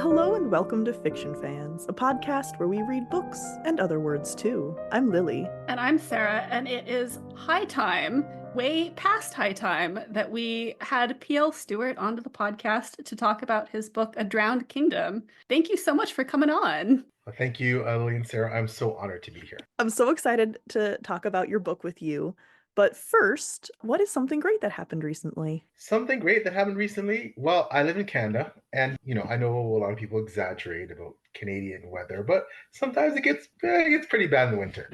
Hello and welcome to Fiction Fans, a podcast where we read books and other words too. I'm Lily. And I'm Sarah, and it is high time, way past high time, that we had P.L. Stuart onto the podcast to talk about his book, A Drowned Kingdom. Thank you so much for coming on. Thank you, Lily and Sarah. I'm so honored to be here. I'm so excited to talk about your book with you. But first, what is something great that happened recently? Something great that happened recently. Well, I live in Canada, and I know a lot of people exaggerate about Canadian weather, but sometimes it gets pretty bad in the winter.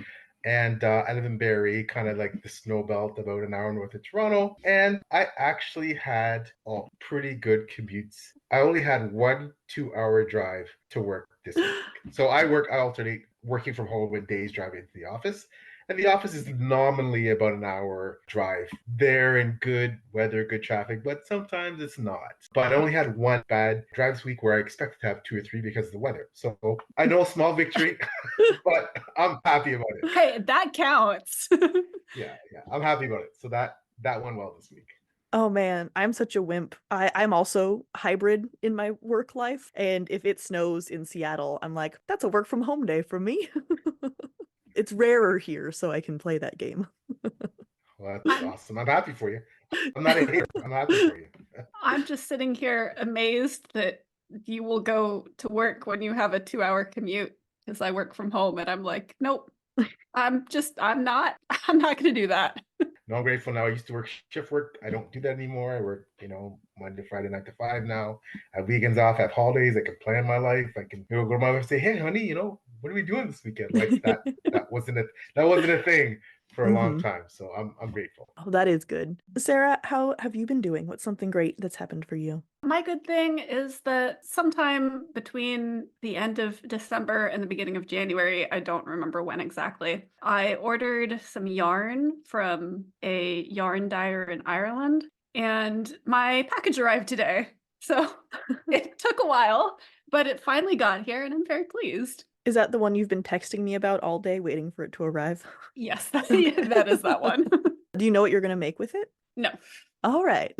And I live in Barrie, kind of like the snow belt, about an hour north of Toronto. And I actually had pretty good commutes. I only had 1 2-hour drive to work this week. So I alternate working from home with days driving to the office. And the office is nominally about an hour drive. They're in good weather, good traffic, but sometimes it's not. But I only had one bad drive this week where I expected to have 2 or 3 because of the weather. So I know a small victory, but I'm happy about it. Hey, that counts. Yeah, I'm happy about it. So that went well this week. Oh man, I'm such a wimp. I'm also hybrid in my work life. And if it snows in Seattle, I'm like, that's a work from home day for me. It's rarer here, so I can play that game. Well, that's awesome. I'm happy for you. I'm not a hater. I'm happy for you. I'm just sitting here amazed that you will go to work when you have a 2-hour commute, because I work from home, and I'm like, nope, I'm not going to do that. No, I'm grateful now. I used to work shift work. I don't do that anymore. I work, Monday, Friday, 9 to 5 now. I have weekends off, I have holidays. I can plan my life. I can go to my wife and say, hey, honey, what are we doing this weekend? Like that wasn't a thing for a long time. So I'm grateful. Oh, that is good. Sarah, how have you been doing? What's something great that's happened for you? My good thing is that sometime between the end of December and the beginning of January, I don't remember when exactly, I ordered some yarn from a yarn dyer in Ireland, and my package arrived today. So it took a while, but it finally got here, and I'm very pleased. Is that the one you've been texting me about all day, waiting for it to arrive? Yes, that is that one. Do you know what you're going to make with it? No. All right.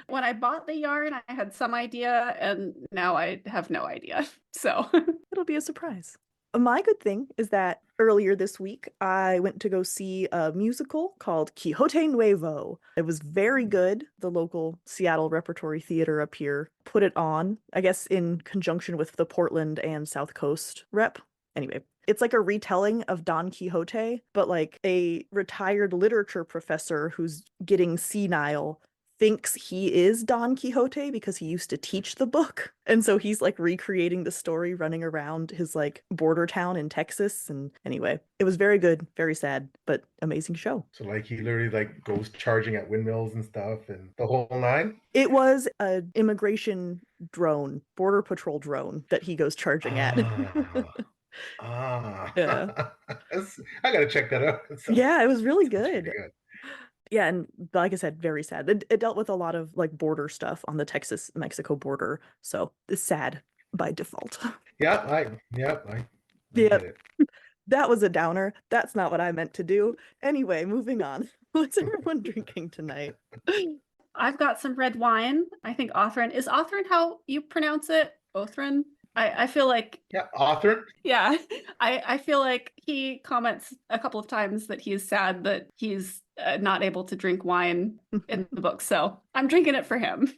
When I bought the yarn, I had some idea, and now I have no idea. So it'll be a surprise. My good thing is that earlier this week, I went to go see a musical called Quixote Nuevo. It was very good. The local Seattle Repertory Theater up here put it on, I guess in conjunction with the Portland and South Coast rep. Anyway, it's like a retelling of Don Quixote, but like a retired literature professor who's getting senile thinks he is Don Quixote because he used to teach the book. And so he's like recreating the story running around his like border town in Texas. And anyway, it was very good, very sad, but amazing show. So like he literally like goes charging at windmills and stuff and the whole nine? It was an immigration drone, border patrol drone that he goes charging at. Yeah. I gotta check that out. Yeah, it was really good. Yeah, and like I said, very sad. It dealt with a lot of like border stuff on the Texas-Mexico border, so it's sad by default. I get it. That was a downer. That's not what I meant to do. Anyway, moving on. What's everyone drinking tonight? I've got some red wine. I think Othrin. Is Othrin how you pronounce it? Othrin? I feel like... Yeah, Othrin? Yeah. I feel like he comments a couple of times that he's sad that he's not able to drink wine in the book. So I'm drinking it for him.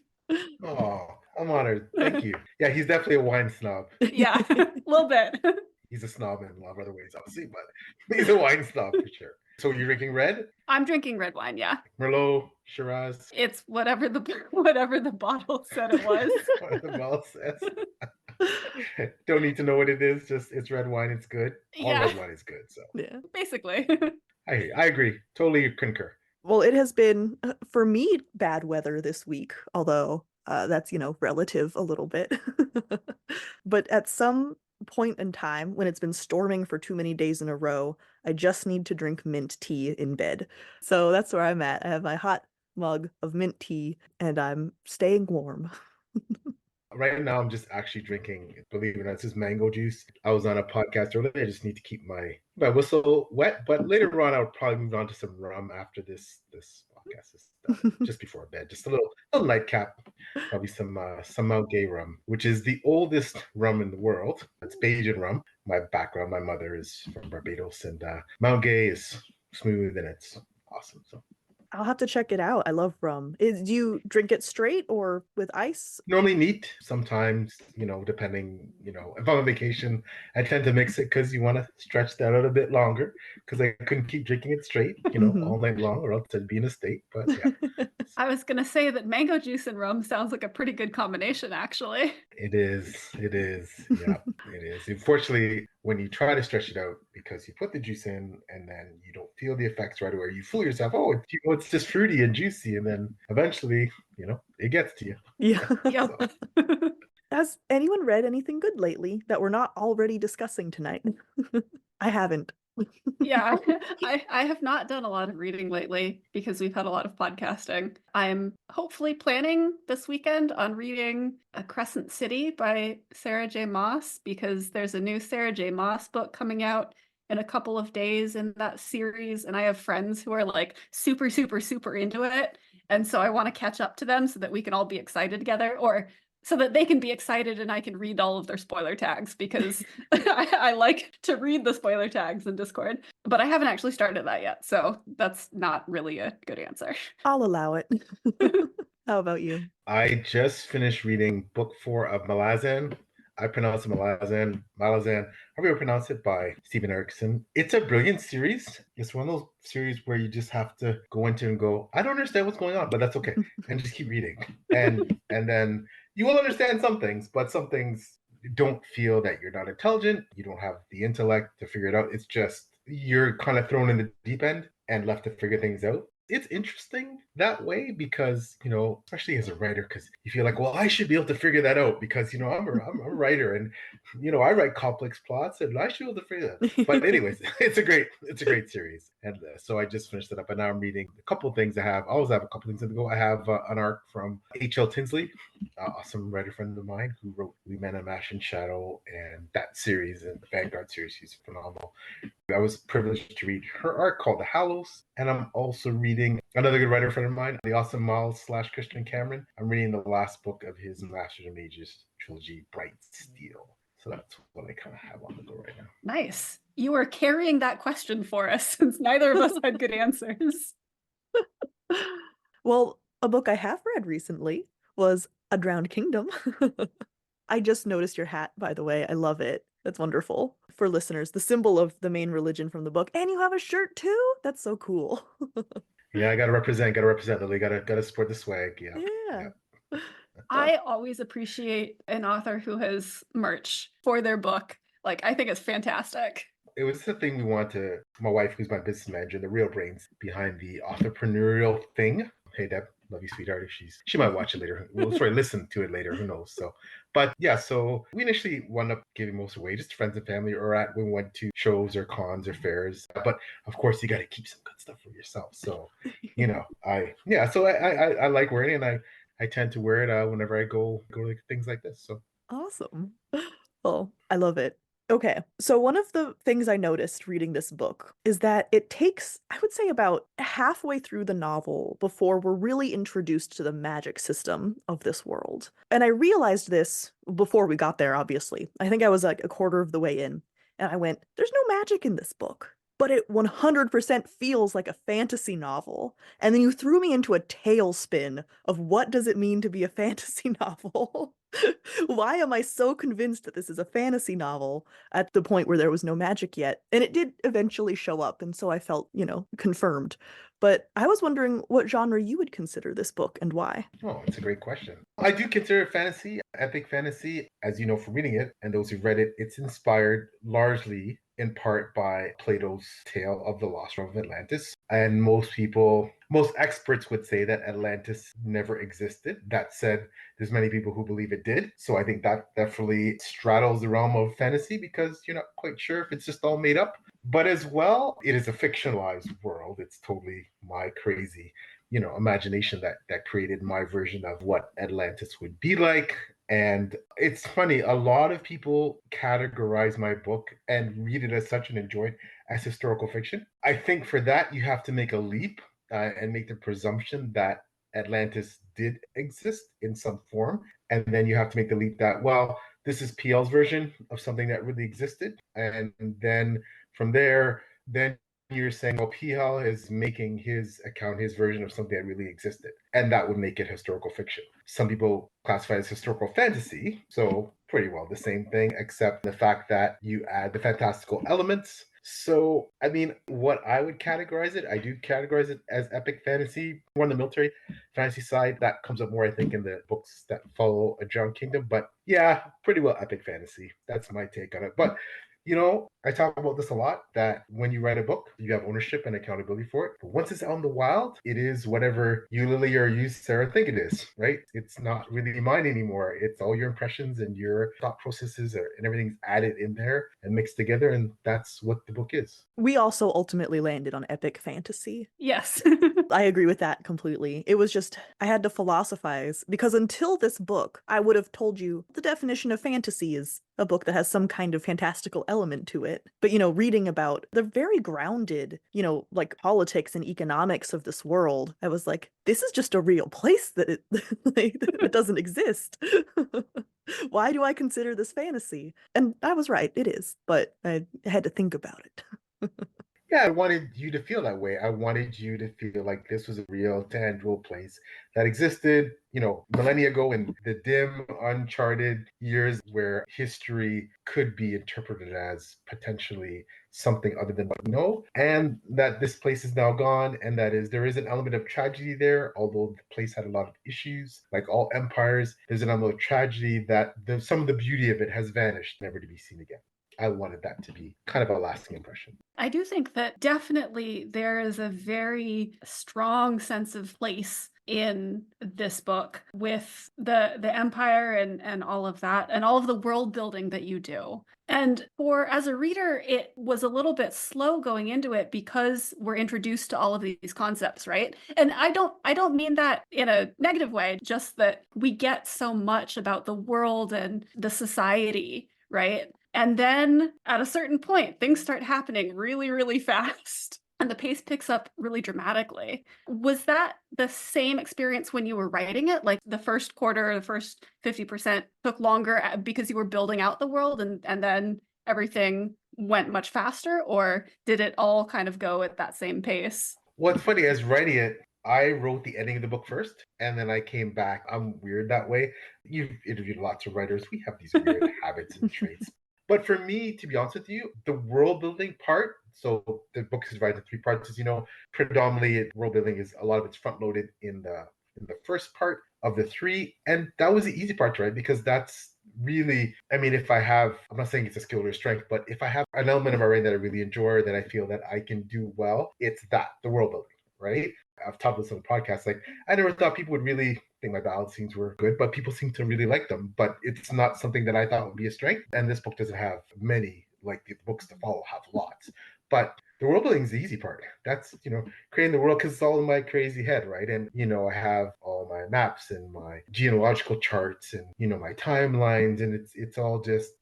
Oh, I'm honored. Thank you. Yeah, he's definitely a wine snob. Yeah, a little bit. He's a snob in a lot of other ways, obviously, but he's a wine snob for sure. So you're drinking red? I'm drinking red wine, yeah. Merlot, Shiraz? It's whatever the bottle said it was. Whatever the bottle says. Don't need to know what it is, just it's red wine, it's good. All red wine is good, so. Yeah, basically. I agree. Totally concur. Well, it has been, for me, bad weather this week, although that's, relative a little bit. But at some point in time, when it's been storming for too many days in a row, I just need to drink mint tea in bed. So that's where I'm at. I have my hot mug of mint tea, and I'm staying warm. Right now, I'm just actually drinking, believe it or not, it's just mango juice. I was on a podcast earlier. I just need to keep my whistle wet. But later on, I'll probably move on to some rum after this podcast is done, just before bed. Just a little nightcap, probably some Mount Gay rum, which is the oldest rum in the world. It's Bajan rum. My background, my mother is from Barbados, and Mount Gay is smooth and it's awesome. So I'll have to check it out. I love rum. Do you drink it straight or with ice? normally neat. Sometimes, depending, if I'm on vacation, I tend to mix it because you want to stretch that out a bit longer because I couldn't keep drinking it straight, Mhm. all night long or else I'd be in a state. But yeah, I was going to say that mango juice and rum sounds like a pretty good combination, actually. it is. It is. Yeah, it is. Unfortunately, when you try to stretch it out because you put the juice in and then you don't feel the effects right away, you fool yourself. Oh, it's just fruity and juicy. And then eventually, it gets to you. Yeah. Yep. Has anyone read anything good lately that we're not already discussing tonight? I haven't. Yeah, I have not done a lot of reading lately because we've had a lot of podcasting. I'm hopefully planning this weekend on reading A Crescent City by Sarah J. Maas because there's a new Sarah J. Maas book coming out in a couple of days in that series, and I have friends who are like super, super, super into it. And so I want to catch up to them so that we can all be excited together, or so that they can be excited and I can read all of their spoiler tags because I like to read the spoiler tags in Discord, but I haven't actually started that yet. So that's not really a good answer. I'll allow it. How about you? I just finished reading book 4 of Malazan. I pronounce it Malazan, however you pronounce it, by Stephen Erickson. It's a brilliant series. It's one of those series where you just have to go into and go, I don't understand what's going on, but that's okay. And just keep reading. And then you will understand some things, but some things don't feel that you're not intelligent. You don't have the intellect to figure it out. It's just you're kind of thrown in the deep end and left to figure things out. It's interesting that way because, especially as a writer, because you feel like, well, I should be able to figure that out because, I'm a writer and, I write complex plots and I should be able to figure that. But anyways, it's a great series. And so I just finished it up and now I'm reading a couple of things I always have a couple of things to go. I have an arc from H.L. Tinsley, awesome writer friend of mine who wrote We Men Unmasked in Shadow and that series and the Vanguard series. She's phenomenal. I was privileged to read her arc called The Hallows, and I'm also reading another good writer friend of mine, the Awesome Miles / Christian Cameron. I'm reading the last book of his Masters of Mages trilogy, Bright Steel. So that's what I kind of have on the go right now. Nice. You are carrying that question for us since neither of us had good answers. Well, a book I have read recently was A Drowned Kingdom. I just noticed your hat, by the way. I love it. That's wonderful. For listeners, the symbol of the main religion from the book. And you have a shirt too? That's so cool. Yeah, I gotta represent, Lily. Gotta support the swag. Yeah. Yeah. I always appreciate an author who has merch for their book. Like, I think it's fantastic. It was the thing we want to, my wife, who's my business manager, the real brains behind the entrepreneurial thing. Hey, Deb, love you, sweetheart. If she might watch it later. Well, sorry, listen to it later. Who knows? So, but yeah, so we initially wound up giving most away just to friends and family or when we went to shows or cons or fairs. But of course, you got to keep some good stuff for yourself. So, so I like wearing it and I tend to wear it whenever I go to things like this. So Awesome. Well, I love it. Okay, so one of the things I noticed reading this book is that it takes, I would say, about halfway through the novel before we're really introduced to the magic system of this world. And I realized this before we got there, obviously. I think I was like a quarter of the way in, and I went, there's no magic in this book. But it 100% feels like a fantasy novel. And then you threw me into a tailspin of what does it mean to be a fantasy novel? Why am I so convinced that this is a fantasy novel at the point where there was no magic yet? And it did eventually show up, and so I felt, confirmed. But I was wondering what genre you would consider this book and why. Oh, it's a great question. I do consider it fantasy, epic fantasy, as you know from reading it, and those who've read it, it's inspired largely in part by Plato's tale of the lost realm of Atlantis. And most experts would say that Atlantis never existed. That said, there's many people who believe it did. So I think that definitely straddles the realm of fantasy because you're not quite sure if it's just all made up. But as well, it is a fictionalized world. It's totally my crazy, imagination that created my version of what Atlantis would be like. And it's funny, a lot of people categorize my book and read it as such and enjoy it as historical fiction. I think for that, you have to make a leap and make the presumption that Atlantis did exist in some form. And then you have to make the leap that, well, this is PL's version of something that really existed. And then from there, then you're saying, well, PL is making his account, his version of something that really existed. And that would make it historical fiction. Some people classify it as historical fantasy. So pretty well the same thing, except the fact that you add the fantastical elements. So, I mean, what I would categorize it, I do categorize it as epic fantasy, more on the military fantasy side. That comes up more, I think, in the books that follow A Drowned Kingdom. But yeah, pretty well epic fantasy. That's my take on it. But I talk about this a lot, that when you write a book, you have ownership and accountability for it. But once it's out in the wild, it is whatever you, Lily, or you, Sarah, think it is, right? It's not really mine anymore. It's all your impressions and your thought processes and everything's added in there and mixed together. And that's what the book is. We also ultimately landed on epic fantasy. Yes. I agree with that completely. It was just, I had to philosophize because until this book, I would have told you the definition of fantasy is a book that has some kind of fantastical element to it. But, reading about the very grounded, like politics and economics of this world, I was like, this is just a real place that it doesn't exist. Why do I consider this fantasy? And I was right, it is, but I had to think about it. Yeah, I wanted you to feel that way. I wanted you to feel like this was a real, tangible place that existed, millennia ago in the dim, uncharted years where history could be interpreted as potentially something other than what we know, and that this place is now gone, and there is an element of tragedy there, although the place had a lot of issues. Like all empires, there's an element of tragedy that some of the beauty of it has vanished, never to be seen again. I wanted that to be kind of a lasting impression. I do think that definitely there is a very strong sense of place in this book with the empire and all of that and all of the world building that you do. And as a reader, it was a little bit slow going into it because we're introduced to all of these concepts, right? And I don't mean that in a negative way, just that we get so much about the world and the society, right? And then at a certain point, things start happening really, really fast. And the pace picks up really dramatically. Was that the same experience when you were writing it? Like the first quarter, the first 50% took longer because you were building out the world and then everything went much faster? Or did it all kind of go at that same pace? What's funny, as writing it, I wrote the ending of the book first, and then I came back. I'm weird that way. You've interviewed lots of writers. We have these weird habits and traits. But for me, to be honest with you, the world building part, so the book is divided into three parts, as you know, predominantly world building is a lot of it's front loaded in the first part of the three. And that was the easy part to write because that's really, I mean, I'm not saying it's a skill or strength, but if I have an element of my writing that I really enjoy, that I feel that I can do well, it's the world building, right? I've talked with some podcasts, like I never thought people would really think my ballad scenes were good, but people seem to really like them. But it's not something that I thought would be a strength. And this book doesn't have many, like the books to follow have lots. But the world building is the easy part. That's, creating the world because it's all in my crazy head, right? And, I have all my maps and my genealogical charts and, my timelines. And it's all just,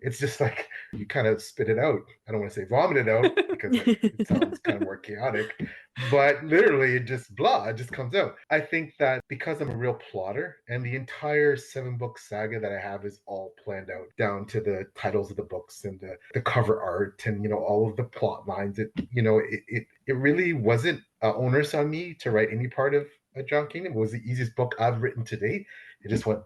it's just like you kind of spit it out. I don't want to say vomit it out because it sounds kind of more chaotic. But literally, it just comes out. I think that because I'm a real plotter and the entire 7-book saga that I have is all planned out down to the titles of the books and the cover art and, all of the plot lines. It really wasn't onerous on me to write any part of A Drowned Kingdom. It was the easiest book I've written to date. It just went,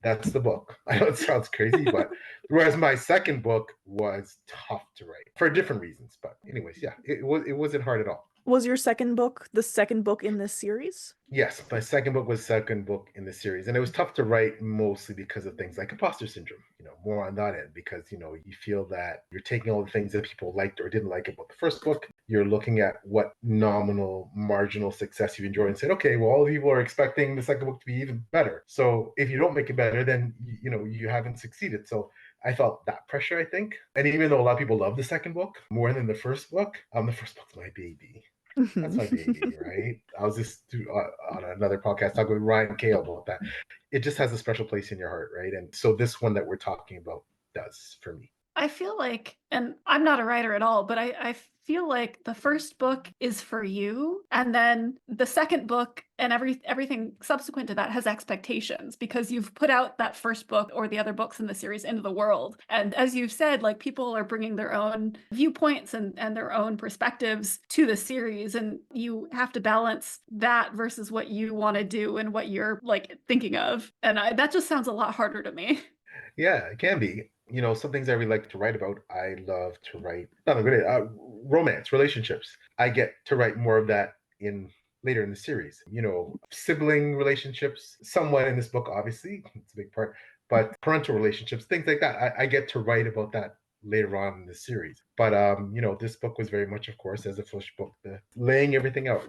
that's the book. I know it sounds crazy, but whereas my second book was tough to write for different reasons. But anyways, yeah, it wasn't hard at all. Was your second book the second book in this series? Yes, my second book was second book in the series, and it was tough to write mostly because of things like imposter syndrome. More on that end because you feel that you're taking all the things that people liked or didn't like about the first book. You're looking at what nominal, marginal success you've enjoyed and said, okay, well, all the people are expecting the second book to be even better. So if you don't make it better, then you haven't succeeded. So I felt that pressure, I think. And even though a lot of people love the second book more than the first book, the first book's my baby. That's my baby, right? I was just on another podcast talking with Ryan Kale about that. It just has a special place in your heart, right? And so this one that we're talking about does for me. I feel like, and I'm not a writer at all, but I feel like the first book is for you, and then the second book and everything subsequent to that has expectations because you've put out that first book or the other books in the series into the world. And as you've said, like people are bringing their own viewpoints and their own perspectives to the series, and you have to balance that versus what you want to do and what you're like thinking of. And that just sounds a lot harder to me. Yeah, it can be. Some things I really like to write about. I love to write, not good, romance, relationships. I get to write more of that in later in the series. Sibling relationships, somewhat in this book, obviously, it's a big part, but parental relationships, things like that. I get to write about that later on in the series. But this book was very much, of course, as a first book, laying everything out.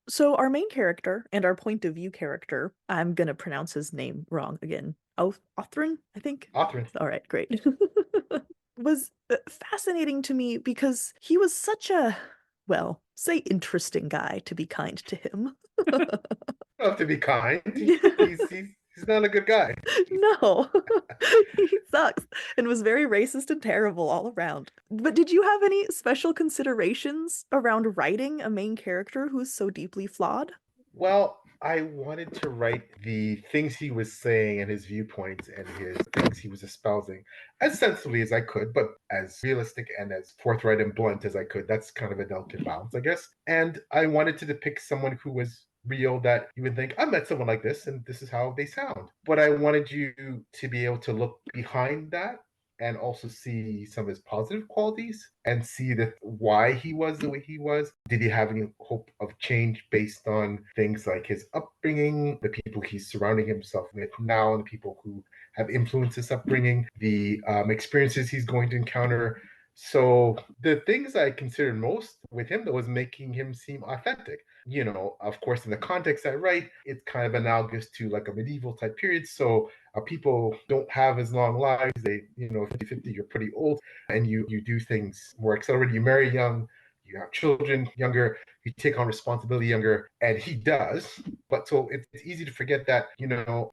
So our main character and our point of view character, I'm gonna pronounce his name wrong again. Oh, Othrin, I think. Authoring. All right, great. Was fascinating to me because he was such a, well, say interesting guy to be kind to him. Have to be kind. He's not a good guy. No, he sucks and was very racist and terrible all around. But did you have any special considerations around writing a main character who's so deeply flawed? Well, I wanted to write the things he was saying and his viewpoints and his things he was espousing as sensibly as I could, but as realistic and as forthright and blunt as I could. That's kind of a delicate balance, I guess. And I wanted to depict someone who was real, that you would think, I met someone like this and this is how they sound. But I wanted you to be able to look behind that and also see some of his positive qualities and see that why he was the way he was. Did he have any hope of change based on things like his upbringing, the people he's surrounding himself with now, and the people who have influenced his upbringing, the experiences he's going to encounter. So the things I considered most with him, though, was making him seem authentic. Of course, in the context I write, it's kind of analogous to like a medieval type period. So people don't have as long lives. They, 50, you're pretty old, and you do things more accelerated. You marry young, you have children younger, you take on responsibility younger, and he does. But so it's easy to forget that,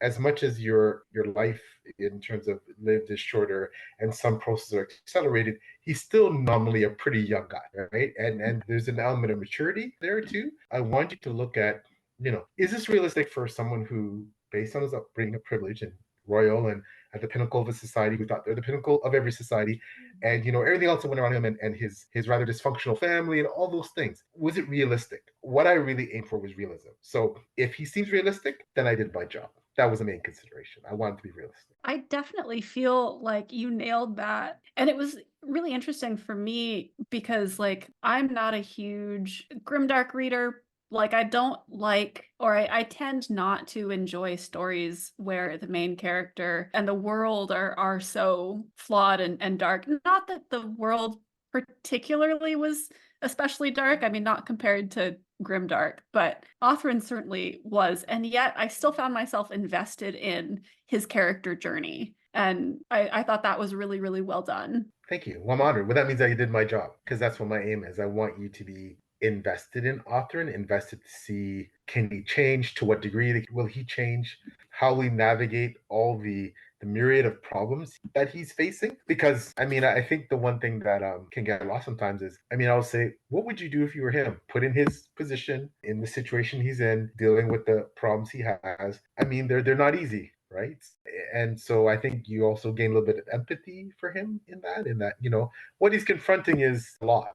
as much as your life in terms of lived is shorter and some processes are accelerated, he's still nominally a pretty young guy, right? And there's an element of maturity there too. I want you to look at, is this realistic for someone who, based on his upbringing of privilege and royal and at the pinnacle of a society, who thought they're the pinnacle of every society, and everything else that went around him, and his rather dysfunctional family and all those things, was it realistic? What I really aimed for was realism. So if he seems realistic, then I did my job. That was the main consideration. I wanted to be realistic. I definitely feel like you nailed that. And it was really interesting for me because like I'm not a huge grimdark reader. Like I don't like, or I tend not to enjoy stories where the main character and the world are so flawed and dark. Not that the world particularly was especially dark. I mean, not compared to grimdark, but Othrin certainly was. And yet I still found myself invested in his character journey. And I thought that was really, really well done. Thank you. Well, I'm honored. Well, that means I did my job, because that's what my aim is. I want you to be invested in Othrin, invested to see, can he change, to what degree will he change, how we navigate all the myriad of problems that he's facing. Because I think the one thing that can get lost sometimes is, I'll say, what would you do if you were him, put in his position, in the situation he's in, dealing with the problems he has? They're not easy, right? And so I think you also gain a little bit of empathy for him in that, what he's confronting is a lot.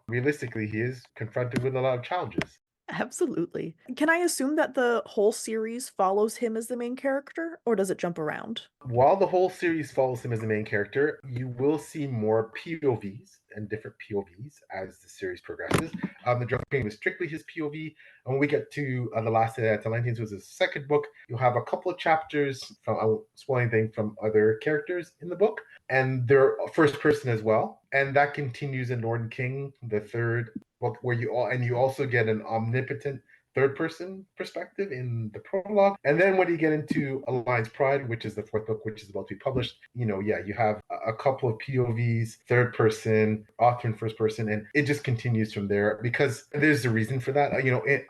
Realistically, he is confronted with a lot of challenges. Absolutely. Can I assume that the whole series follows him as the main character, or does it jump around? While the whole series follows him as the main character, you will see more POVs and different POVs as the series progresses. The Drunk King was strictly his POV. And when we get to the last Atlanteans, was his second book, you'll have a couple of chapters from, I won't spoil anything, from other characters in the book. And they're first person as well. And that continues in Lord and King, the third book, where you also get an omnipotent third person perspective in the prologue. And then when you get into Alliance Pride, which is the fourth book, which is about to be published, you have a couple of POVs, third person, author in first person, and it just continues from there because there's a reason for that.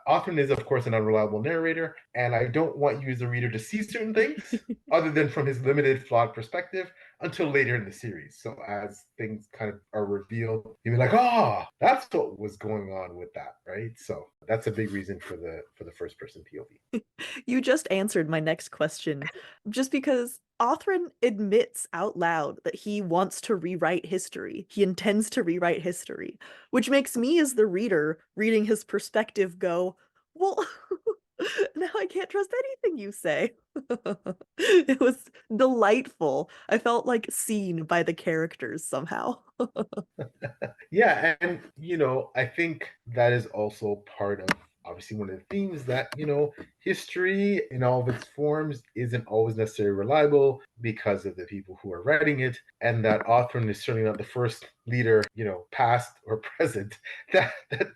Author is, of course, an unreliable narrator, and I don't want you as a reader to see certain things other than from his limited, flawed perspective until later in the series. So as things kind of are revealed, you'll be like, oh, that's what was going on with that, right? So that's a big reason for the first person POV. You just answered my next question, just because Othran admits out loud that he wants to rewrite history. He intends to rewrite history, which makes me, as the reader, reading his perspective, go, well, now I can't trust anything you say. It was delightful. I felt like seen by the characters somehow. Yeah, and I think that is also part of obviously one of the themes that history in all of its forms isn't always necessarily reliable because of the people who are writing it, and that Othran is certainly not the first leader, past or present, that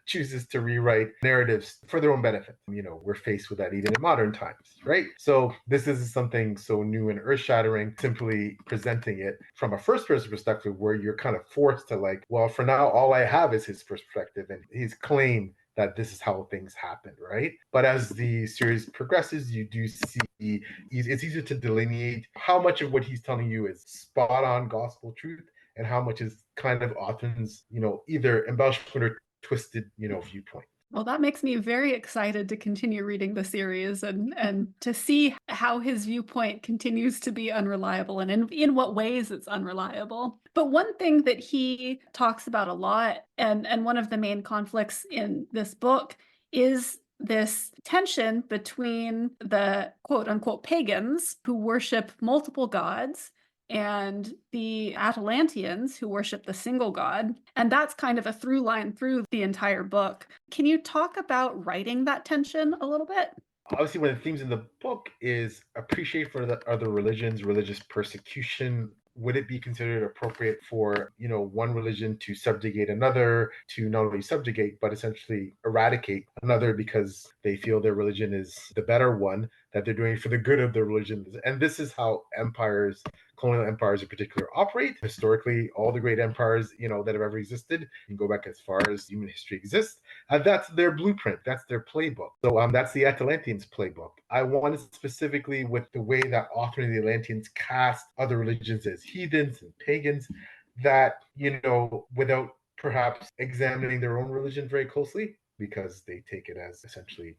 chooses to rewrite narratives for their own benefit. We're faced with that even in modern times, right? So this isn't something so new and earth-shattering, simply presenting it from a first-person perspective where you're kind of forced to like, well, for now, all I have is his perspective and his claim that this is how things happen, right? But as the series progresses, you do see it's easier to delineate how much of what he's telling you is spot on gospel truth and how much is kind of Othran's, either embellishment or twisted, viewpoint. Well, that makes me very excited to continue reading the series and to see how his viewpoint continues to be unreliable and in what ways it's unreliable. But one thing that he talks about a lot, and one of the main conflicts in this book, is this tension between the quote unquote pagans who worship multiple gods and the Atlanteans who worship the single god. And that's kind of a through line through the entire book. Can you talk about writing that tension a little bit? Obviously, one of the themes in the book is appreciate for the other religions, religious persecution. Would it be considered appropriate for one religion to subjugate another, to not only subjugate but essentially eradicate another because they feel their religion is the better one, that they're doing it for the good of their religion? And this is how empires, colonial empires in particular, operate. Historically, all the great empires that have ever existed, you can go back as far as human history exists, that's their blueprint, that's their playbook. So that's the Atlanteans playbook. I wanted specifically with the way that Othran and the Atlanteans cast other religions as heathens and pagans, that without perhaps examining their own religion very closely, because they take it as essentially,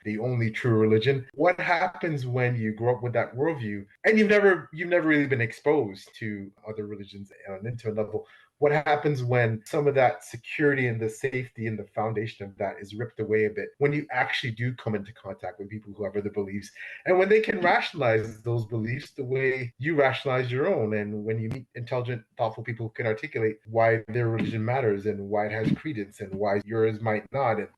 the only true religion. What happens when you grow up with that worldview and you've never really been exposed to other religions on an intimate level? What happens when some of that security and the safety and the foundation of that is ripped away a bit, when you actually do come into contact with people who have other beliefs, and when they can rationalize those beliefs the way you rationalize your own, and when you meet intelligent, thoughtful people who can articulate why their religion matters and why it has credence and why yours might not. And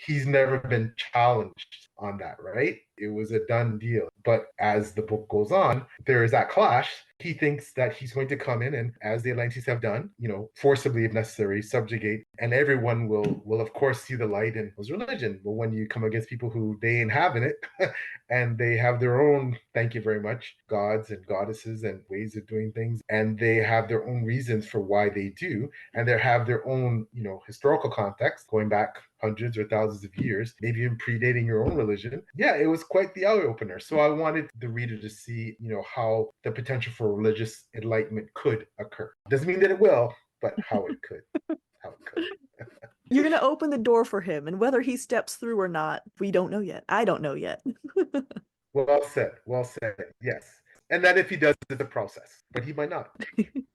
he's never been challenged on that, right? It was a done deal. But as the book goes on, there is that clash. He thinks that he's going to come in and, as the Atlanteans have done, forcibly, if necessary, subjugate, and everyone will of course see the light in his religion. But when you come against people who they inhabit it and they have their own, thank you very much, gods and goddesses and ways of doing things, and they have their own reasons for why they do, and they have their own, historical context going back hundreds or thousands of years, maybe even predating your own religion. Yeah, it was quite the eye opener. So I wanted the reader to see, how the potential for religious enlightenment could occur. Doesn't mean that it will, but how it could. You're going to open the door for him, and whether he steps through or not, we don't know yet. I don't know yet. Well said. Well said. Yes. And that if he does, it's a process, but he might not.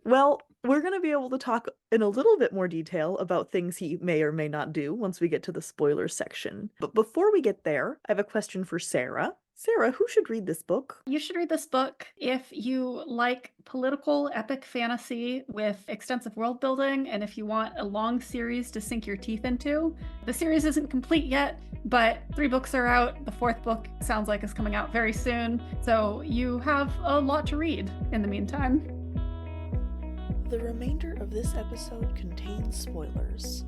Well, we're going to be able to talk in a little bit more detail about things he may or may not do once we get to the spoilers section. But before we get there, I have a question for Sarah. Sarah, who should read this book? You should read this book if you like political epic fantasy with extensive world building, and if you want a long series to sink your teeth into. The series isn't complete yet, but 3 books are out. The 4th book sounds like is coming out very soon, so you have a lot to read in the meantime. The remainder of this episode contains spoilers.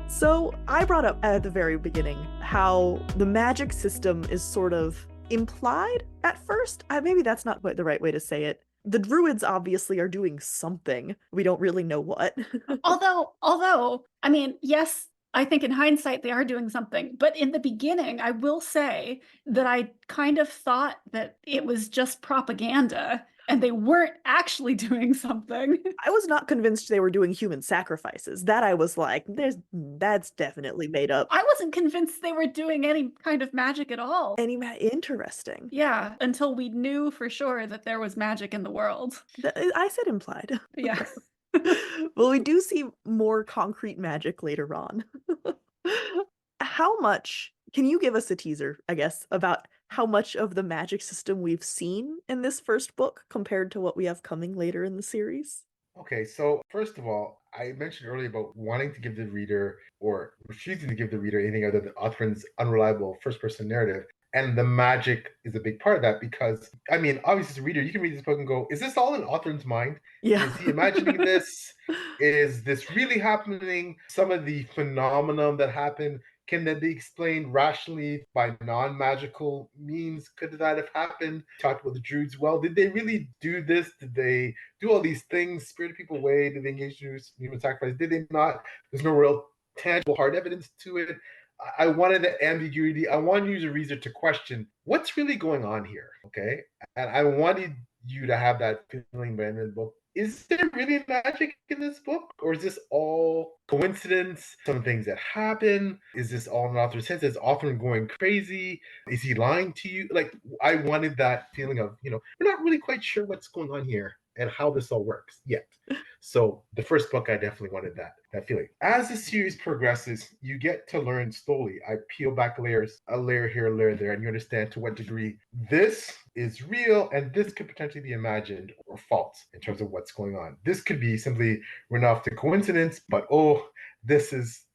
So I brought up at the very beginning how the magic system is sort of implied at first. Maybe that's not quite the right way to say it. The druids obviously are doing something. We don't really know what. Although, I mean, yes, I think in hindsight they are doing something, but in the beginning, I will say that I kind of thought that it was just propaganda and they weren't actually doing something. I was not convinced they were doing human sacrifices. That I was like, that's definitely made up. I wasn't convinced they were doing any kind of magic at all. Interesting. Yeah, until we knew for sure that there was magic in the world. I said implied. Yeah. Well, we do see more concrete magic later on. How much, can you give us a teaser, I guess, about how much of the magic system we've seen in this first book compared to what we have coming later in the series? Okay, so first of all, I mentioned earlier about wanting to give the reader or refusing to give the reader anything other than Othrin's unreliable first person narrative. And the magic is a big part of that because, I mean, obviously, as a reader, you can read this book and go, is this all in Othrin's mind? Yeah. Is he imagining this? Is this really happening? Some of the phenomenon that happened, can that be explained rationally by non-magical means? Could that have happened? Talked about the Druids. Well, did they really do this? Did they do all these things, spirit people away? Did they engage in human sacrifice? Did they not? There's no real tangible hard evidence to it. I wanted the ambiguity. I wanted you as a reader to question what's really going on here. Okay. And I wanted you to have that feeling by the end of the book. Is there really magic in this book? Or is this all coincidence? Some things that happen? Is this all in the author's head? Is author going crazy? Is he lying to you? Like, I wanted that feeling of, we're not really quite sure what's going on here and how this all works yet. So the first book, I definitely wanted that feeling. As the series progresses, you get to learn slowly. I peel back layers, a layer here, a layer there, and you understand to what degree this is real and this could potentially be imagined or false in terms of what's going on. This could be simply run off to coincidence, but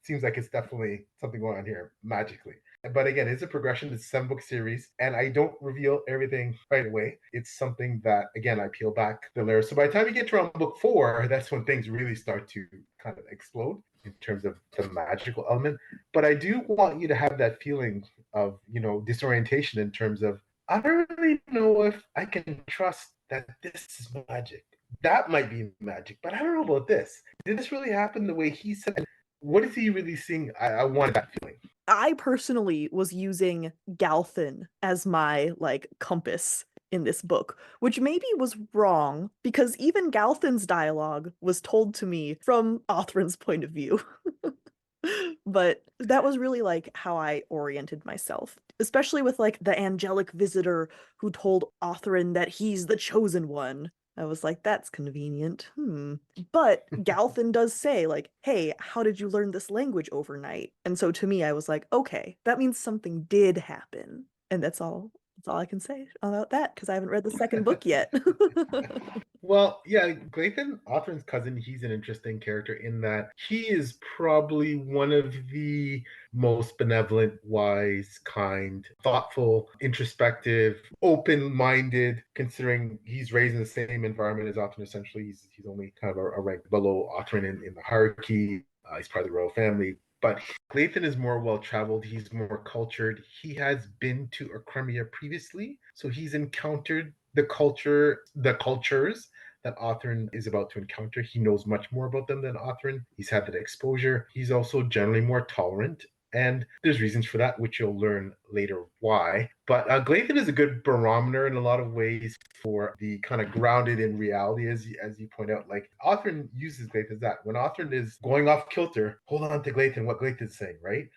seems like it's definitely something going on here magically. But again, it's a progression. It's a 7-book series, and I don't reveal everything right away. It's something that, again, I peel back the layers. So by the time you get to around book 4, that's when things really start to kind of explode in terms of the magical element. But I do want you to have that feeling of, disorientation in terms of, I don't really know if I can trust that this is magic. That might be magic, but I don't know about this. Did this really happen the way he said? What is he really seeing? I wanted that feeling. I personally was using Galthin as my compass in this book, which maybe was wrong because even Galthin's dialogue was told to me from Othrin's point of view. But that was really how I oriented myself, especially with the angelic visitor who told Othrin that he's the chosen one. I was like, that's convenient. But Galthin does say, hey, how did you learn this language overnight? And so to me, I was like, okay, that means something did happen. And that's all I can say about that, because I haven't read the second book yet. Well, yeah, Glathan, Othrin's cousin, he's an interesting character in that he is probably one of the most benevolent, wise, kind, thoughtful, introspective, open-minded, considering he's raised in the same environment as Othrin. Essentially, he's only kind of a rank below Othrin in the hierarchy. He's part of the royal family. But Glathan is more well-traveled. He's more cultured. He has been to Crimea previously, so he's encountered the cultures that Othrin is about to encounter. He knows much more about them than Othrin. He's had that exposure. He's also generally more tolerant. And there's reasons for that, which you'll learn later why. But Glathan is a good barometer in a lot of ways for the kind of grounded in reality, as you point out. Like Othrin uses Glathan as that. When Othrin is going off kilter, hold on to Glathan, what Glathan's saying, right?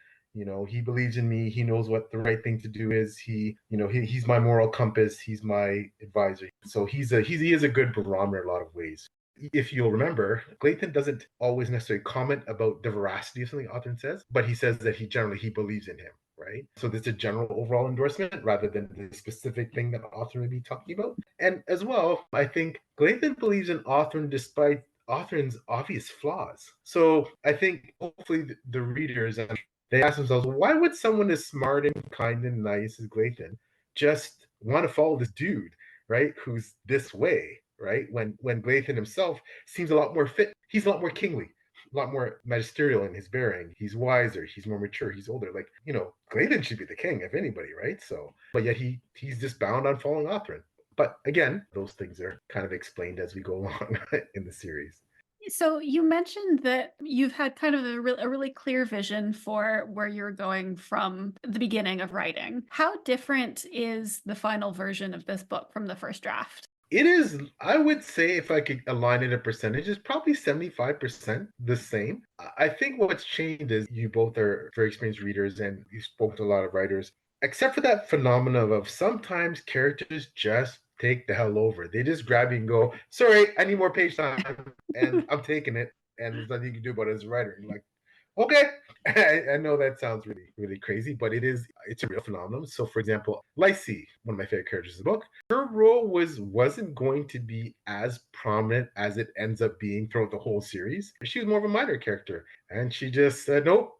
He believes in me. He knows what the right thing to do is. He's my moral compass. He's my advisor. So he is a good barometer in a lot of ways. If you'll remember, Glathan doesn't always necessarily comment about the veracity of something Othrin says, but he says that he believes in him, right? So there's a general overall endorsement rather than the specific thing that Othrin may be talking about. And as well, I think Glathan believes in Othrin despite Othrin's obvious flaws. So I think hopefully the readers, they ask themselves, why would someone as smart and kind and nice as Glathan just want to follow this dude, right? Who's this way, right? When Glathan himself seems a lot more fit. He's a lot more kingly. a lot more magisterial in his bearing. He's wiser, he's more mature, he's older. Like, Gladen should be the king, if anybody, right? So, but yet he's just bound on following Othrin. But again, those things are kind of explained as we go along in the series. So you mentioned that you've had kind of a really clear vision for where you're going from the beginning of writing. How different is the final version of this book from the first draft? It is, I would say, if I could align it in percentages, probably 75% the same. I think what's changed is you both are very experienced readers and you spoke to a lot of writers, except for that phenomenon of sometimes characters just take the hell over. They just grab you and go, sorry, I need more page time, and I'm taking it, and there's nothing you can do about it as a writer. And you're like, okay. I know that sounds really, really crazy, but it's a real phenomenon. So for example, Lacey, one of my favorite characters in the book, her role wasn't going to be as prominent as it ends up being throughout the whole series. She was more of a minor character, and she just said, nope.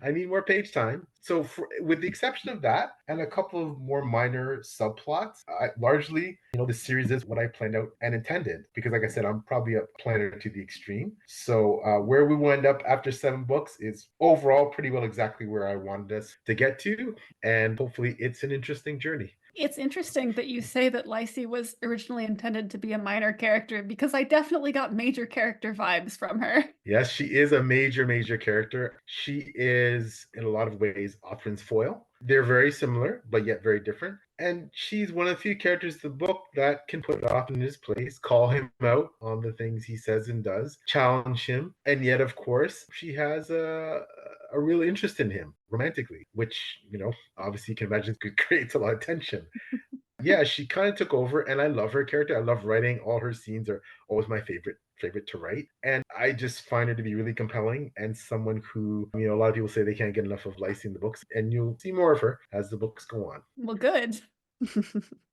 I need more page time. So, with the exception of that and a couple of more minor subplots, largely, the series is what I planned out and intended. Because, like I said, I'm probably a planner to the extreme. So, where we will end up after 7 books is overall pretty well exactly where I wanted us to get to. And hopefully, it's an interesting journey. It's interesting that you say that Lacey was originally intended to be a minor character, because I definitely got major character vibes from her. Yes, she is a major, major character. She is, in a lot of ways, Othrin's foil. They're very similar, but yet very different. And she's one of the few characters in the book that can put Othrin in his place, call him out on the things he says and does, challenge him. And yet, of course, she has a real interest in him romantically, which, obviously you can imagine creates a lot of tension. Yeah, she kind of took over, and I love her character. I love writing. All her scenes are always my favorite to write, and I just find her to be really compelling and someone who, a lot of people say they can't get enough of Lacey in the books, and you'll see more of her as the books go on. Well, good.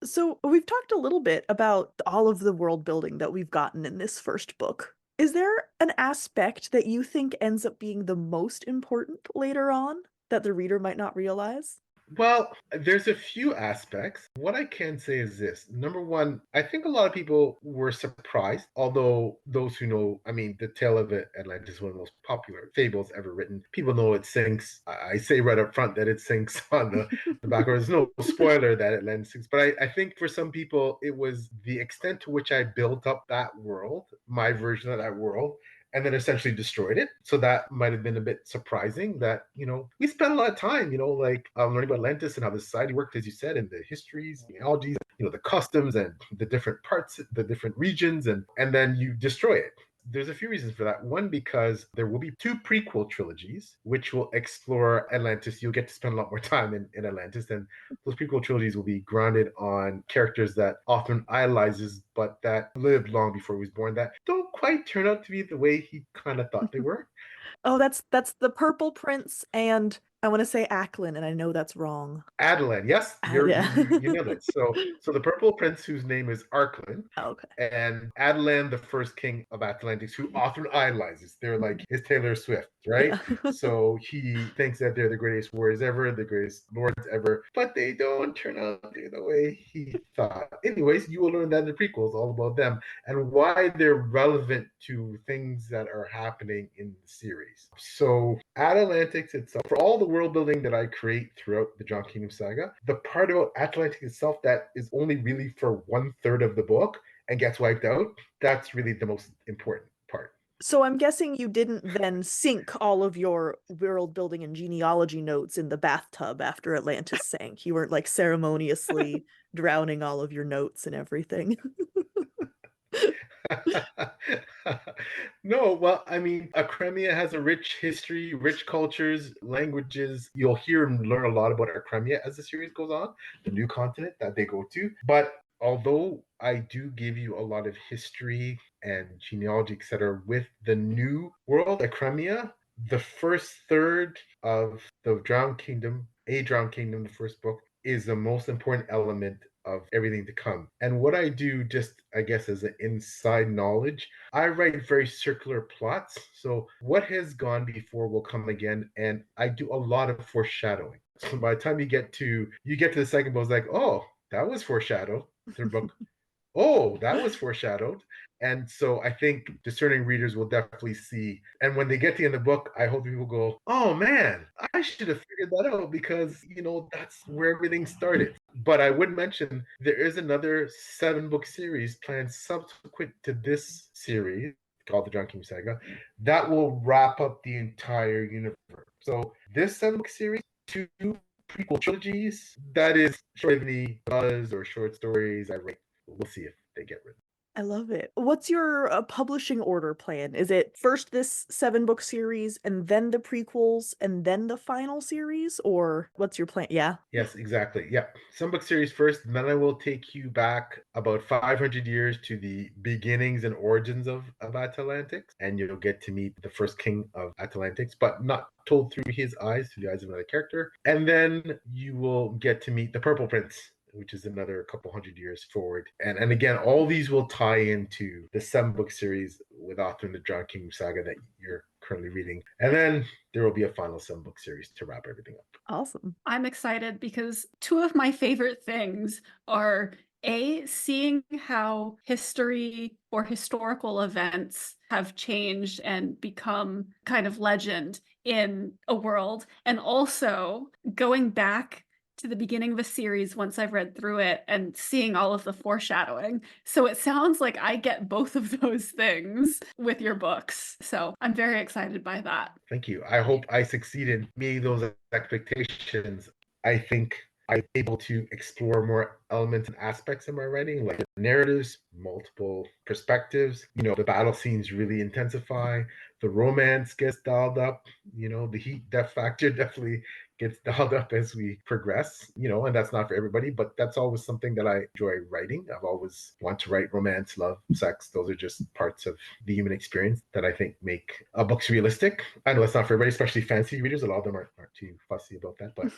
So we've talked a little bit about all of the world building that we've gotten in this first book. Is there an aspect that you think ends up being the most important later on that the reader might not realize? Well, there's a few aspects. What I can say is this. Number one, I think a lot of people were surprised, although those who know, the tale of Atlantis is one of the most popular fables ever written. People know it sinks. I say right up front that it sinks on the back. There's no spoiler that Atlantis sinks. But I think for some people, it was the extent to which I built up that world, my version of that world, and then essentially destroyed it. So that might have been a bit surprising that, we spent a lot of time, learning about Atlantis and how the society worked, as you said, and the histories, genealogies, the customs and the different parts, the different regions, and then you destroy it. There's a few reasons for that. One, because there will be 2 prequel trilogies, which will explore Atlantis. You'll get to spend a lot more time in Atlantis, and those prequel trilogies will be grounded on characters that Othrin idolizes, but that lived long before he was born, that don't quite turn out to be the way he kind of thought they were. Oh, that's the Purple Prince, and I want to say Acklin, and I know that's wrong. Adelan, yes, Yeah. you nailed it. So the Purple Prince, whose name is Arklin, Okay. and Adelan, the first king of Atlantis, who Othrin idolizes. They're like his Taylor Swift, right? Yeah. So he thinks that they're the greatest warriors ever, the greatest lords ever, but they don't turn out to be the way he thought. Anyways, you will learn that in the prequels, all about them and why they're relevant to things that are happening in the series. So Atlantis itself, for all the world building that I create throughout the John Kingdom saga, the part about Atlantis itself that is only really for 1/3 of the book and gets wiped out, that's really the most important part. So I'm guessing you didn't then sink all of your world building and genealogy notes in the bathtub after Atlantis sank. You weren't like ceremoniously drowning all of your notes and everything. No, well, Crimea has a rich history, rich cultures, languages. You'll hear and learn a lot about Crimea as the series goes on, the new continent that they go to. But although I do give you a lot of history and genealogy, etc., with the new world, Crimea, the first third of the Drowned Kingdom, the first book, is the most important element of everything to come. And what I do, just I guess as an inside knowledge, I write very circular plots. So what has gone before will come again, and I do a lot of foreshadowing. So by the time you get to the second book, it's like, oh, that was foreshadowed. Third book, oh, that was foreshadowed. And so I think discerning readers will definitely see. And when they get to the end of the book, I hope people go, oh man, I should have figured that out because, that's where everything started. But I would mention there is another 7-book series planned subsequent to this series called the John King Saga that will wrap up the entire universe. So this 7-book series, 2 prequel trilogies, that is short of any buzz or short stories I write. We'll see if they get written. I love it. What's your publishing order plan? Is it first this 7-book series and then the prequels and then the final series? Or what's your plan? Yeah. Yes, exactly. Yeah. Some book series first, then I will take you back about 500 years to the beginnings and origins of Atalantics, and you'll get to meet the first king of Atalantics, but not told through his eyes, through the eyes of another character. And then you will get to meet the Purple Prince, which is another couple hundred years forward. And again, all these will tie into the 7-book series with author in the John King Saga that you're currently reading. And then there will be a final 7-book series to wrap everything up. Awesome. I'm excited because 2 of my favorite things are seeing how history or historical events have changed and become kind of legend in a world, and also going back to the beginning of a series once I've read through it and seeing all of the foreshadowing. So it sounds like I get both of those things with your books. So I'm very excited by that. Thank you. I hope I succeed in meeting those expectations. I think I'm able to explore more elements and aspects in my writing, like narratives, multiple perspectives. The battle scenes really intensify. The romance gets dialed up. The heat death factor definitely gets dialed up as we progress, and that's not for everybody, but that's always something that I enjoy writing. I've always want to write romance, love, sex. Those are just parts of the human experience that I think make books realistic. I know it's not for everybody, especially fancy readers. A lot of them aren't too fussy about that, but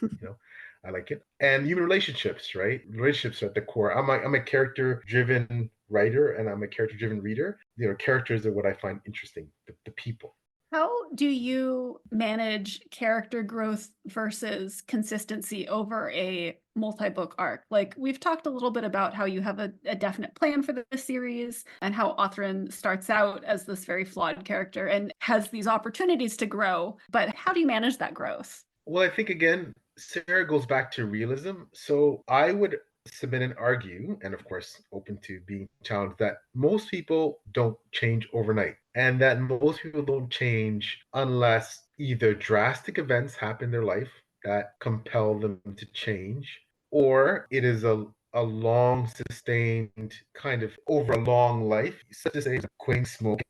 I like it. And human relationships, right? Relationships are at the core. I'm a character-driven writer and I'm a character-driven reader. Characters are what I find interesting, the people. How do you manage character growth versus consistency over a multi-book arc? Like, we've talked a little bit about how you have a definite plan for the series and how Othrin starts out as this very flawed character and has these opportunities to grow, but how do you manage that growth? Well, I think, again, Sarah goes back to realism. So I would submit and argue, and of course, open to being challenged, that most people don't change overnight, and that most people don't change unless either drastic events happen in their life that compel them to change, or it is a long sustained kind of over a long life, such as say quitting smoking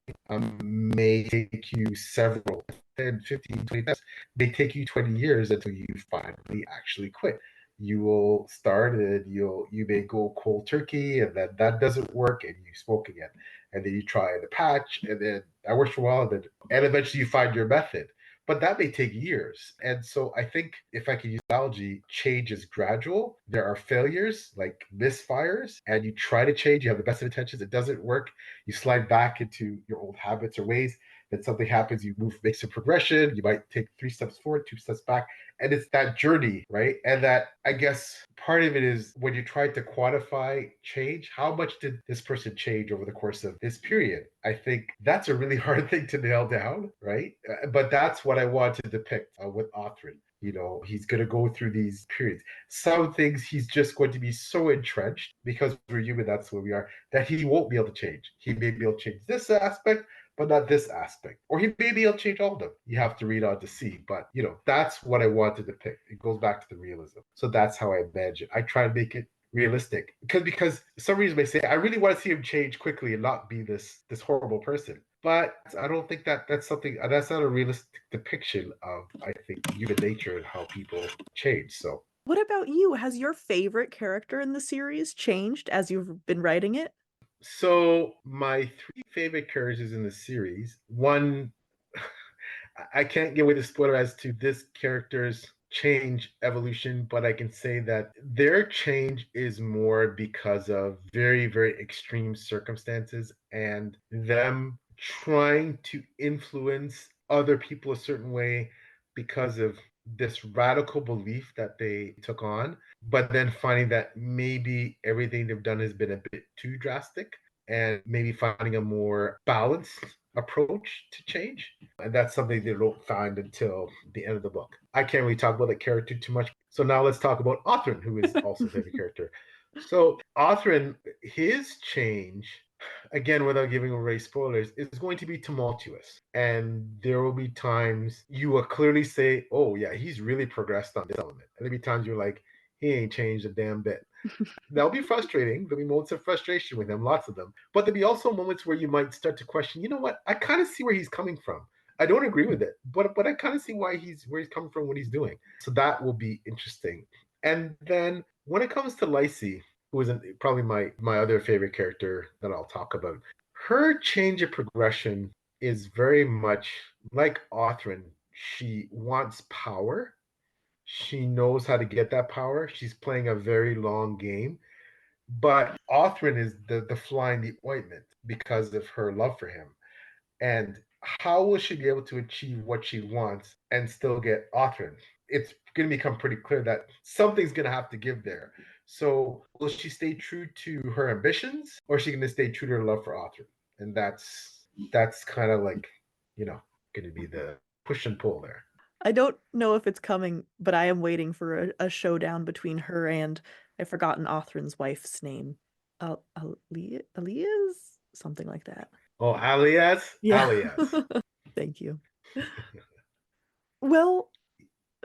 may take you several 10, 15, 20 times. They take you 20 years until you finally actually quit. You will start and you may go cold turkey, and then that doesn't work and you smoke again. And then you try the patch, and then that works for a while, and eventually you find your method. But that may take years. And so I think, if I could use analogy, change is gradual. There are failures, like misfires, and you try to change, you have the best of intentions, it doesn't work. You slide back into your old habits or ways. Then something happens, you make some progression, you might take 3 steps forward, 2 steps back. And it's that journey, right? And that, I guess, part of it is when you try to quantify change, how much did this person change over the course of this period? I think that's a really hard thing to nail down, right? But that's what I want to depict with Othrin. He's going to go through these periods. Some things he's just going to be so entrenched, because we're human, that's where we are, that he won't be able to change. He may be able to change this aspect, but not this aspect. Or he may be able to change all of them. You have to read on to see. But, that's what I want to depict. It goes back to the realism. So that's how I imagine. I try to make it realistic. Because some reason may say, I really want to see him change quickly and not be this horrible person. But I don't think that's not a realistic depiction of, I think, human nature and how people change. So What about you? Has your favorite character in the series changed as you've been writing it? So my 3 favorite characters in the series, one, I can't give away the spoiler as to this character's change evolution, but I can say that their change is more because of very, very extreme circumstances and them trying to influence other people a certain way because of this radical belief that they took on, but then finding that maybe everything they've done has been a bit too drastic and maybe finding a more balanced approach to change. And that's something they don't find until the end of the book. I can't really talk about the character too much. So now let's talk about Othrin, who is also a favorite character. So Othrin, his change, again, without giving away spoilers, is going to be tumultuous. And there will be times you will clearly say, oh, yeah, he's really progressed on this element. And there'll be times you're like, he ain't changed a damn bit. That'll be frustrating. There'll be moments of frustration with him, lots of them. But there'll be also moments where you might start to question, you know what? I kind of see where he's coming from. I don't agree with it, but I kind of see where he's coming from, what he's doing. So that will be interesting. And then when it comes to Lacey, who is probably my other favorite character that I'll talk about, her change of progression is very much like Othrin. She wants power. She knows how to get that power. She's playing a very long game. But Othrin is the fly in the ointment because of her love for him. And how will she be able to achieve what she wants and still get Othrin? It's going to become pretty clear that something's going to have to give there. So will she stay true to her ambitions, or is she going to stay true to her love for Othrin? And that's kind of like, going to be the push and pull there. I don't know if it's coming, but I am waiting for a showdown between her and I've forgotten Othrin's wife's name. Alias? Something like that. Oh, alias? Yeah. Alias. Thank you. Well,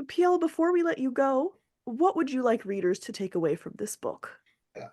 PL, before we let you go, what would you like readers to take away from this book?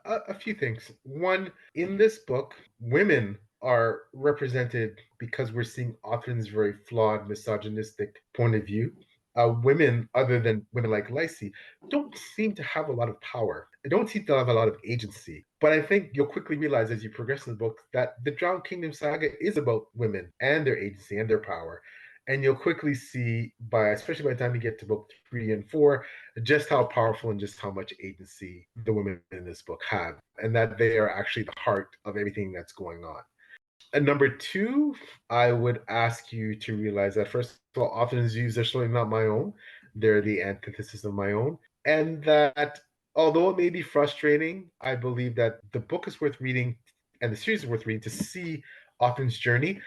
A few things. One, in this book, women are represented because we're seeing Othrin's very flawed, misogynistic point of view. Women, other than women like Lacey, don't seem to have a lot of power. They don't seem to have a lot of agency. But I think you'll quickly realize as you progress in the book that the Drowned Kingdom saga is about women and their agency and their power. And you'll quickly see, especially by the time you get to book 3 and 4, just how powerful and just how much agency the women in this book have, and that they are actually the heart of everything that's going on. And number two, I would ask you to realize that, first of all, Othrin's views are certainly not my own. They're the antithesis of my own. And that although it may be frustrating, I believe that the book is worth reading and the series is worth reading to see Othrin's journey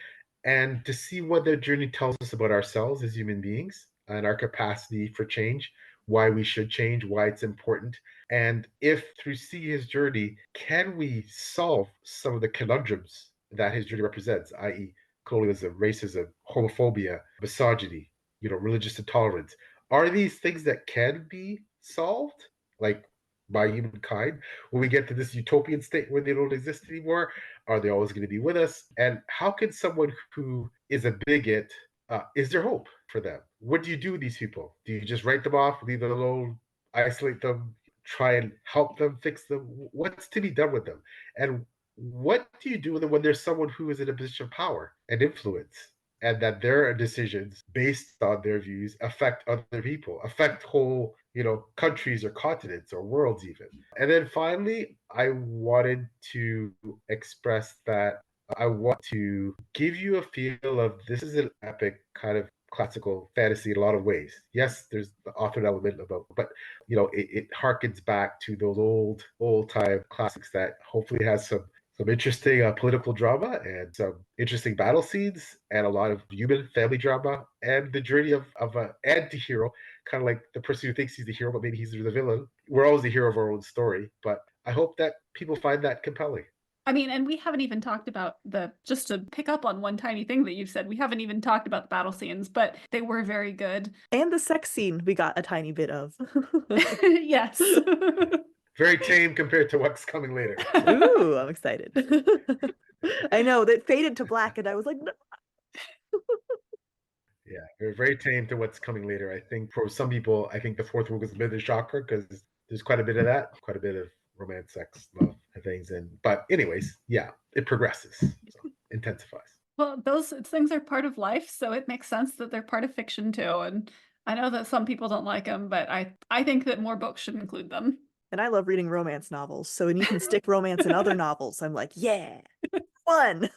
and to see what their journey tells us about ourselves as human beings and our capacity for change, why we should change, why it's important. And if through seeing his journey, can we solve some of the conundrums that his journey represents, i.e., colonialism, racism, homophobia, misogyny, religious intolerance? Are these things that can be solved, like by humankind? When we get to this utopian state where they don't exist anymore, are they always going to be with us? And how can someone who is a bigot, is there hope for them? What do you do with these people? Do you just write them off, leave them alone, isolate them, try and help them, fix them? What's to be done with them? And what do you do with them when there's someone who is in a position of power and influence, and that their decisions based on their views affect other people, affect whole, countries or continents or worlds even? And then finally, I wanted to express that I want to give you a feel of this is an epic kind of classical fantasy in a lot of ways. Yes, there's the author element about, but it harkens back to those old time classics that hopefully has some interesting political drama and some interesting battle scenes and a lot of human family drama and the journey of an anti-hero, kind of like the person who thinks he's the hero, but maybe he's the villain. We're always the hero of our own story, but I hope that people find that compelling. I mean, and we haven't even talked about just to pick up on one tiny thing that you've said, we haven't even talked about the battle scenes, but they were very good. And the sex scene we got a tiny bit of. Yes. Very tame compared to what's coming later. Ooh, I'm excited. I know that faded to black and I was like, no. Yeah, they're very tame to what's coming later. I think for some people, I think the fourth book is a bit of a shocker because there's quite a bit of that, quite a bit of romance, sex, love, and things. But anyways, yeah, it progresses, so intensifies. Well, those things are part of life, so it makes sense that they're part of fiction too. And I know that some people don't like them, but I think that more books should include them. And I love reading romance novels, so when you can stick romance in other novels, I'm like, yeah, fun.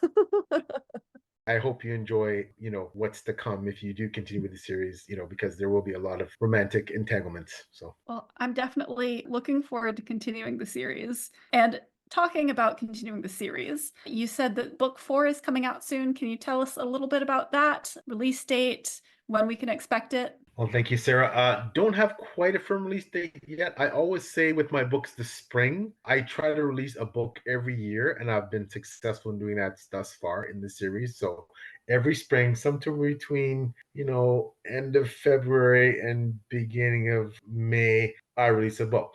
I hope you enjoy, what's to come if you do continue with the series, because there will be a lot of romantic entanglements. So, Well, I'm definitely looking forward to continuing the series. And talking about continuing the series, you said that book 4 is coming out soon. Can you tell us a little bit about that? Release date, when we can expect it? well, thank you, Sarah. Don't have quite a firm release date yet. I always say with my books this spring, I try to release a book every year, and I've been successful in doing that thus far in the series. So every spring, sometime between, end of February and beginning of May, I release a book.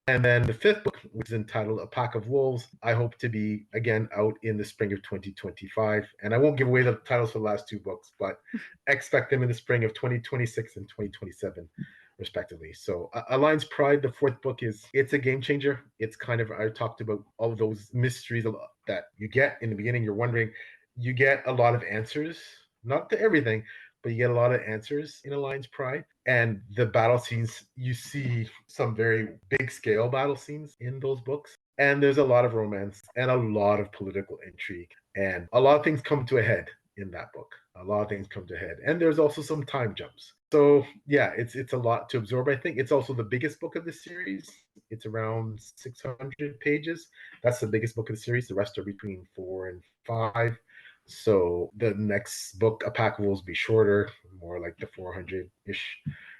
And then the fifth book, which is entitled A Pack of Wolves, I hope to be again out in the spring of 2025. And I won't give away the titles for the last two books, but expect them in the spring of 2026 and 2027, respectively. So, Alliance Pride, the fourth book, it's a game changer. It's kind of, I talked about all of those mysteries that you get in the beginning. You're wondering, you get a lot of answers, not to everything, but you get a lot of answers in Alliance Pride. And the battle scenes, you see some very big scale battle scenes in those books. And there's a lot of romance and a lot of political intrigue. And a lot of things come to a head in that book. A lot of things come to a head. And there's also some time jumps. So yeah, it's a lot to absorb. I think it's also the biggest book of the series. It's around 600 pages. That's the biggest book of the series. The rest are between 4 and 5. So the next book, A Pack of Wolves, be shorter, more like the 400-ish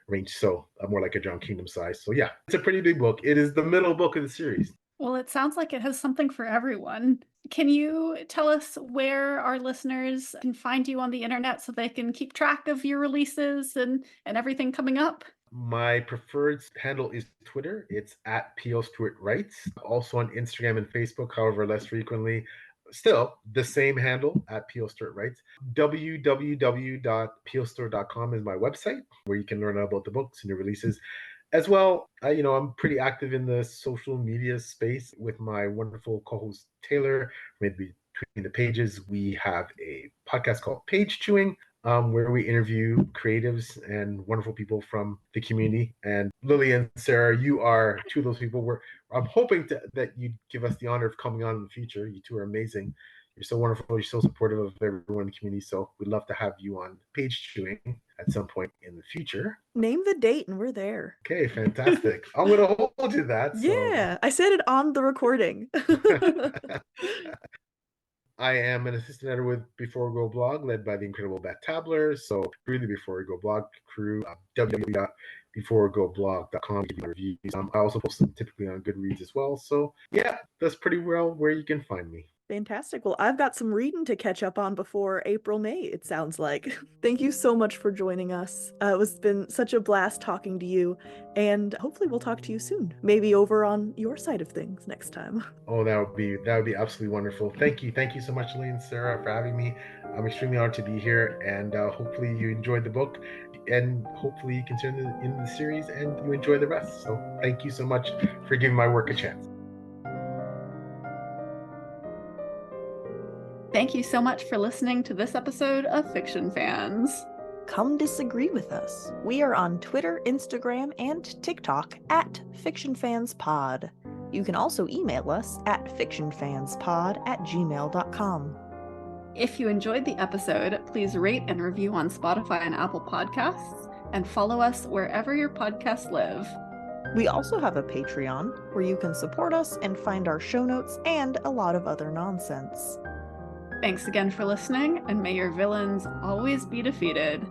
range. So more like a John Kingdom size. So yeah, it's a pretty big book. It is the middle book of the series. Well, it sounds like it has something for everyone. Can you tell us where our listeners can find you on the internet so they can keep track of your releases and everything coming up? My preferred handle is Twitter. It's at PO Stuart Writes. Also on Instagram and Facebook, however, less frequently. Still, the same handle at PO Stuart Writes. www.postore.com is my website where you can learn about the books and the releases. As well, I'm pretty active in the social media space with my wonderful co-host Taylor. Maybe between the pages, we have a podcast called Page Chewing, where we interview creatives and wonderful people from the community. And Lily and Sarah, you are two of those people where I'm hoping that you give us the honor of coming on in the future. You two are amazing. You're so wonderful. You're so supportive of everyone in the community. So we'd love to have you on Page Chewing at some point in the future. Name the date and we're there. Okay, fantastic. I'm going to hold you that. Yeah, I said it on the recording. I am an assistant editor with Before We Go blog, led by the incredible Beth Tabler. So through the Before We Go blog crew, www.beforewegoblog.com, give you reviews. I also post them typically on Goodreads as well. So yeah, that's pretty well where you can find me. Fantastic. Well, I've got some reading to catch up on before April, May, it sounds like. Thank you so much for joining us. It's been such a blast talking to you, and hopefully we'll talk to you soon. Maybe over on your side of things next time. Oh, that would be absolutely wonderful. Thank you so much, Lee and Sarah, for having me. I'm extremely honored to be here, and hopefully you enjoyed the book, and hopefully you continue in the series and you enjoy the rest. So thank you so much for giving my work a chance. Thank you so much for listening to this episode of Fiction Fans. Come disagree with us. We are on Twitter, Instagram, and TikTok at FictionFansPod. You can also email us at fictionfanspod@gmail.com. If you enjoyed the episode, please rate and review on Spotify and Apple Podcasts, and follow us wherever your podcasts live. We also have a Patreon where you can support us and find our show notes and a lot of other nonsense. Thanks again for listening, and may your villains always be defeated.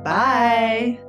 Bye!